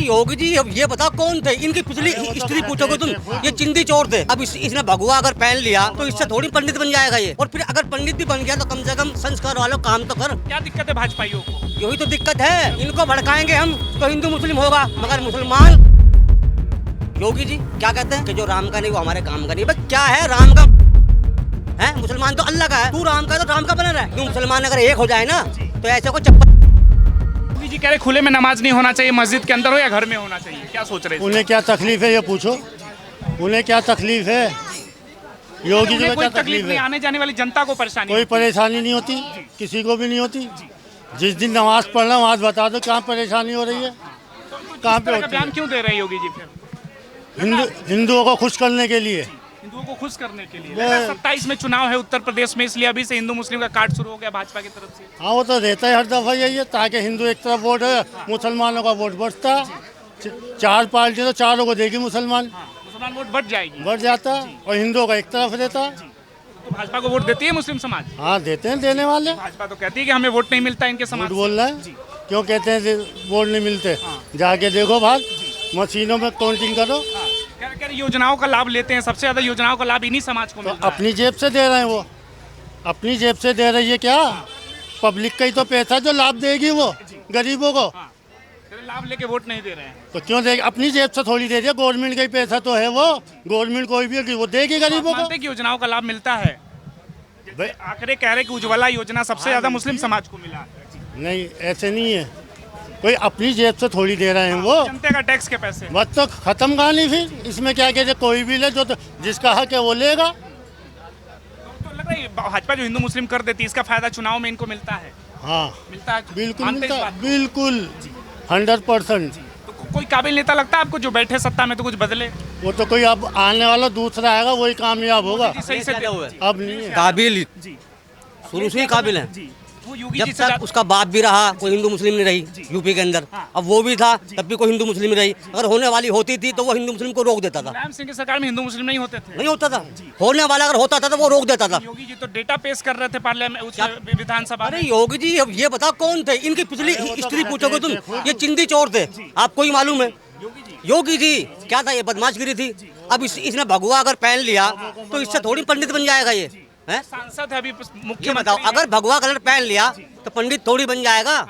योगी जी अब ये बताओ कौन थे, इनकी पिछली हिस्ट्री पूछोगे तुम, ये चिंदी चोर थे। अब इसने भगवा अगर पहन लिया तो इससे थोड़ी पंडित बन जाएगा ये, और फिर अगर पंडित भी बन गया तो कम से कम संस्कार वालों काम तो कर। क्या दिक्कत है भाजपाइयों को? यही तो दिक्कत है, इनको भड़काएंगे हम तो हिंदू मुस्लिम होगा, मगर मुसलमान। योगी जी क्या कहते हैं कि जो राम का नहीं वो हमारे काम का नहीं। बस क्या है राम का है, मुसलमान तो अल्लाह का है, तू राम का तो राम का बना रहा है। मुसलमान अगर एक हो जाए ना तो ऐसे को चप्पल। योगी जी कह रहे खुले में नमाज नहीं होना चाहिए, मस्जिद के अंदर हो या घर में होना चाहिए, क्या सोच रहे हैं? उन्हें क्या तकलीफ है ये पूछो, उन्हें क्या तकलीफ है? योगी जी को क्या तकलीफ नहीं, है? आने जाने वाली जनता को परेशानी कोई परेशानी नहीं होती, किसी को भी नहीं होती। जिस दिन नमाज पढ़ना वहाँ बता दो कहाँ परेशानी हो रही है, कहाँ पे होती बयान है। क्यों दे रहे हैं योगी जी? फिर हिंदुओं को खुश करने के लिए। हिंदुओं को खुश करने के लिए 27 में चुनाव है उत्तर प्रदेश में, इसलिए अभी से हिंदू मुस्लिम का काट शुरू हो गया भाजपा की तरफ से। हाँ वो तो रहता है हर दफा यही है, ताकि हिंदू एक तरफ वोट है, मुसलमानों का वोट बढ़ता। चार पार्टी तो चारों को देगी, मुसलमान मुसलमान वोट बढ़ जाएगी, बढ़ जाता, और हिंदुओं का एक तरफ रहता। तो भाजपा को वोट देती है मुस्लिम समाज? हाँ देते हैं, देने वाले। भाजपा तो कहती है कि हमें वोट नहीं मिलता इनके समाज झूठ बोल रहे हैं, क्यों कहते हैं वोट नहीं मिलते? जाके देखो बाहर मशीनों में काउंटिंग करो। क्या योजनाओं का लाभ लेते हैं, सबसे ज्यादा योजनाओं का लाभ इन्हीं समाज को तो मिलता है। अपनी जेब से दे रहे हैं, वो अपनी जेब से दे रही है क्या? पब्लिक का ही तो पैसा जो लाभ देगी वो गरीबों को, लाभ लेके वोट नहीं दे रहे हैं तो क्यों देगी? अपनी जेब से थोड़ी दे रही है, गवर्नमेंट का ही पैसा तो है वो, गवर्नमेंट कोई भी होगी वो देगी गरीबों को। मानते हैं कि योजनाओं का लाभ मिलता है? आंकड़े कह रहे कि उज्ज्वला योजना सबसे ज्यादा मुस्लिम समाज को मिला। नहीं ऐसे नहीं है, कोई अपनी जेब से थोड़ी दे रहे हैं वो, जनता का टैक्स के पैसे। बस तो खत्म कहानी। फिर इसमें क्या कहते, कोई भी ले जो तो जिसका हक है वो लेगा। तो लग रहा है भाजपा जो हिंदू मुस्लिम कर देती है इसका फायदा चुनाव में इनको मिलता है? हाँ मिलता है, बिल्कुल मानते हैं मिलता, इस बात को? बिल्कुल 100%। तो कोई काबिल नेता लगता है आपको जो बैठे सत्ता में तो कुछ बदले? वो तो कोई अब आने वाला दूसरा आएगा वही कामयाब होगा, सही से अब नहीं है। काबिल जी शुरू से ही काबिल है, जी वो योगी जब जी से तक उसका बाप भी रहा कोई हिंदू मुस्लिम नहीं रही यूपी के अंदर, अब वो भी था तब भी कोई हिंदू मुस्लिम नहीं रही। अगर होने वाली होती थी तो वो हिंदू मुस्लिम को रोक देता था, मुलायम सिंह की सरकार में हिंदू मुस्लिम नहीं होते थे? नहीं होता था। होने वाला अगर होता था तो वो रोक देता था। योगी जी तो डेटा पेश कर रहे थे पार्लियामेंट उस विधानसभा अरे में। योगी जी अब ये बताओ कौन थे, इनकी पिछली हिस्ट्री पूछोगे तुम, ये चिंदी चोर थे, आपको ही मालूम है। योगी जी क्या था, ये बदमाशगिरी थी। अब इसने भगवा अगर पहन लिया तो इससे थोड़ी पंडित बन जाएगा ये है? सांसद है अभी ये मुख्यमंत्री बताओ, अगर भगवा कलर पहन लिया तो पंडित थोड़ी बन जाएगा,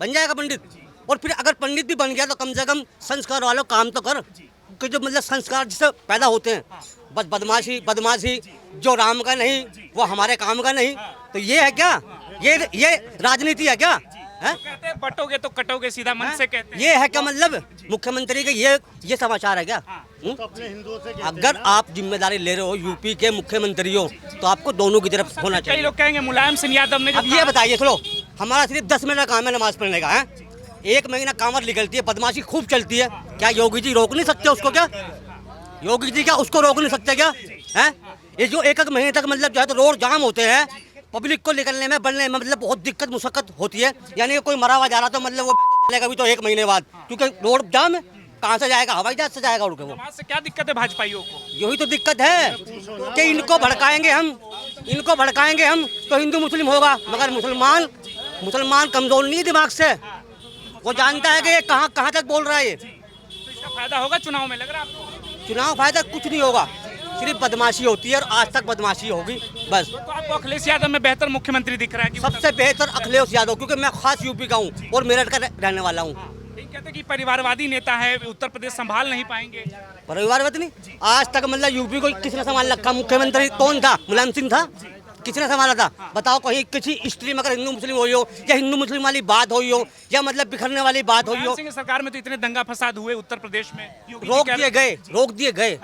बन जाएगा पंडित। और फिर अगर पंडित भी बन गया तो कम से कम संस्कार वालों काम तो कर, कि जो मतलब संस्कार जिससे पैदा होते हैं। बस बदमाशी जो राम का नहीं वो हमारे काम का नहीं, तो ये है क्या? ये राजनीति है क्या है? कहते हैं बटोगे तो कटोगे, सीधा मन से कहते हैं। ये है क्या मतलब मुख्यमंत्री के ये समाचार है क्या? अपने हिंदुओं से अगर आप जिम्मेदारी ले रहे हो यूपी के मुख्यमंत्री हो तो आपको दोनों की तरफ होना कई चाहिए। लोग कहेंगे मुलायम सिंह यादव ने अब ये बताइए, सुनो, हमारा सिर्फ 10 मिनट का काम है नमाज पढ़ने का है, 1 महीना कांवर निकलती है, बदमाशी खूब चलती है, क्या योगी जी रोक नहीं सकते उसको? क्या योगी जी क्या उसको रोक नहीं सकते क्या है? ये जो 1 महीने तक मतलब जो है तो रोड जाम होते हैं, पब्लिक को निकलने में बढ़ने में मतलब बहुत दिक्कत मुशक्कत होती है। यानी कोई मरा हुआ जा रहा तो मतलब वो चलेगा भी तो 1 महीने बाद, क्योंकि रोड जाम है, कहाँ से जाएगा? हवाई जहाज से जाएगा उड़ के वो। समाज से क्या दिक्कत है भाजपाइयों को? यही तो दिक्कत है कि इनको भड़काएंगे हम तो हिंदू मुस्लिम होगा, मगर मुसलमान कमजोर नहीं है दिमाग से, वो जानता है कि ये कहाँ तक बोल रहा है ये। तो इसका फायदा होगा चुनाव में, लग रहा है आपको? चुनाव फायदा कुछ नहीं होगा, सिर्फ बदमाशी होती है और आज तक बदमाशी होगी बस। तो आपको अखिलेश यादव में बेहतर मुख्यमंत्री दिख रहा है कि सबसे बेहतर अखिलेश यादव, क्योंकि मैं खास यूपी का हूँ और मेरठ का रहने वाला हूँ। कहते हैं कि परिवारवादी नेता है, उत्तर प्रदेश संभाल नहीं पाएंगे। परिवारवादी नहीं, आज तक मतलब यूपी को किसने संभाल रखा? मुख्यमंत्री कौन था? मुलायम सिंह था, किसने संभाला था? बताओ, कहीं किसी हिस्ट्री में अगर हिंदू मुस्लिम हुई हो या हिंदू मुस्लिम वाली बात हुई हो या मतलब बिखरने वाली बात हुई हो? सिंह की सरकार में तो इतने दंगा फसाद हुए उत्तर प्रदेश में, रोक दिए गए,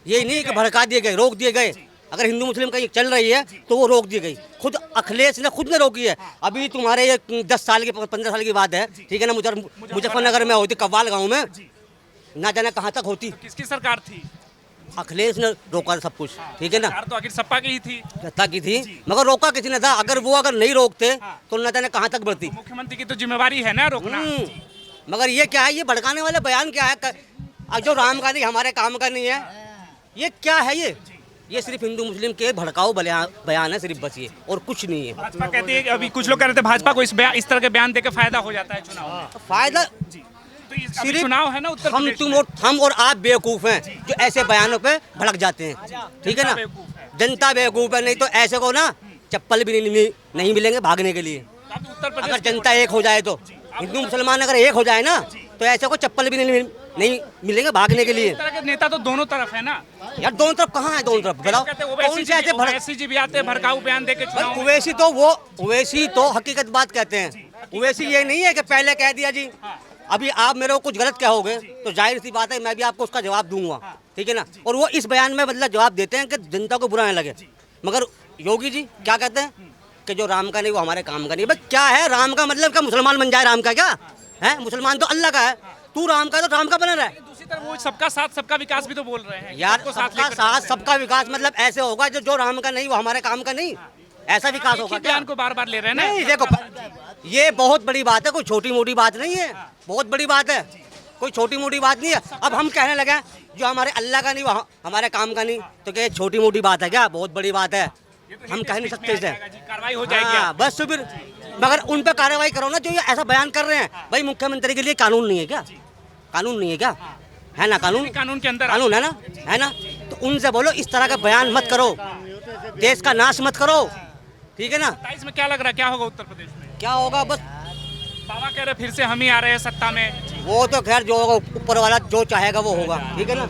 ये नहीं कि भड़का दिए गए, रोक दिए गए। अगर हिंदू मुस्लिम का ये चल रही है तो वो रोक दी गई, खुद अखिलेश ने खुद ने रोकी है। अभी तुम्हारे ये 10 साल की 15 साल की बात है, ठीक है ना, मुजफ्फरनगर में होती, कव्वाल गांव में, ना जाने कहाँ तक होती। किसकी सरकार थी? अखिलेश ने रोका सब कुछ, ठीक है ना, सरकार तो आखिर सपा की ही थी, सत्ता की थी, मगर रोका किसी ने था। अगर नहीं रोकते तो न जाने कहाँ तक बढ़ती। मुख्यमंत्री की तो जिम्मेवारी है ना रोकना। मगर ये क्या है, ये भड़काने वाले बयान क्या है? जो राम का नहीं हमारे काम का नहीं है, ये क्या है? ये सिर्फ हिंदू मुस्लिम के भड़काऊ बयान है सिर्फ, बस ये और कुछ नहीं है। भाजपा कहती है कि अभी कुछ लोग कह रहे थे भाजपा को इस तरह के बयान देकर फायदा हो जाता है चुनाव में। फायदा तो अभी चुनाव है ना उत्तर हम प्रदेश में। हम और आप बेवकूफ हैं जो ऐसे बयानों पे भड़क जाते हैं, ठीक है ना। जनता बेवकूफ है, नहीं तो ऐसे को ना चप्पल भी नहीं मिलेंगे भागने के लिए। अब उत्तर प्रदेश अगर जनता एक हो जाए तो, हिंदू मुसलमान अगर एक हो जाए ना तो ऐसे को चप्पल भी नहीं मिलेंगे भागने के लिए। इस तरह के नेता तो दोनों तरफ है ना। यार दोनों तरफ कहाँ है, दोनों तरफ बताओ कहते हैं कौन से ऐसे भड़क। ओवैसी जी भी आते हैं भड़काऊ बयान देके चुनाव में। ओवैसी तो हकीकत बात कहते हैं। ओवैसी ये नहीं है कि पहले कह दिया जी, अभी आप मेरे को कुछ गलत कहोगे तो जाहिर सी बात है मैं भी आपको उसका जवाब दूंगा, ठीक है ना। और वो इस बयान में मतलब जवाब देते हैं कि जनता को बुरा न लगे। मगर योगी जी क्या कहते हैं कि जो राम का नहीं वो हमारे काम का नहीं। भाई क्या है राम का मतलब, क्या मुसलमान बन जाए राम का? क्या है मुसलमान तो अल्लाह का है, तू राम का तो राम का बना रहा है। दूसरी तरफ वो सबका साथ सबका विकास भी तो बोल रहे हैं यार सबको सबका लेकर साथ सबका विकास मतलब ऐसे होगा जो राम का नहीं वो हमारे काम का नहीं, ऐसा विकास एक ही होगा क्या? बयान को बार बार ले रहे हैं ना। नहीं देखो, ये बहुत बड़ी बात है, कोई छोटी मोटी बात नहीं है, बहुत बड़ी बात है, कोई छोटी मोटी बात नहीं है। अब हम कहने लगे जो हमारे अल्लाह का नहीं वो हमारे काम का नहीं, तो क्या छोटी मोटी बात है क्या? बहुत बड़ी बात है, हम कह नहीं सकते इसे। कार्रवाई हो जाएगी। हाँ, बस तो फिर मगर उन पर कार्रवाई करो ना जो ये ऐसा बयान कर रहे हैं। भाई मुख्यमंत्री के लिए कानून नहीं है क्या? कानून नहीं है क्या? है ना कानून? कानून के अंदर कानून है ना, है ना। तो उनसे बोलो इस तरह का बयान मत करो, देश का नाश मत करो, ठीक है ना। 27 में क्या लग रहा है क्या होगा उत्तर प्रदेश में? क्या होगा बस बाबा कह रहे फिर से हम ही आ रहे हैं सत्ता में। वो तो खैर जो होगा ऊपर वाला जो चाहेगा वो होगा, ठीक है ना।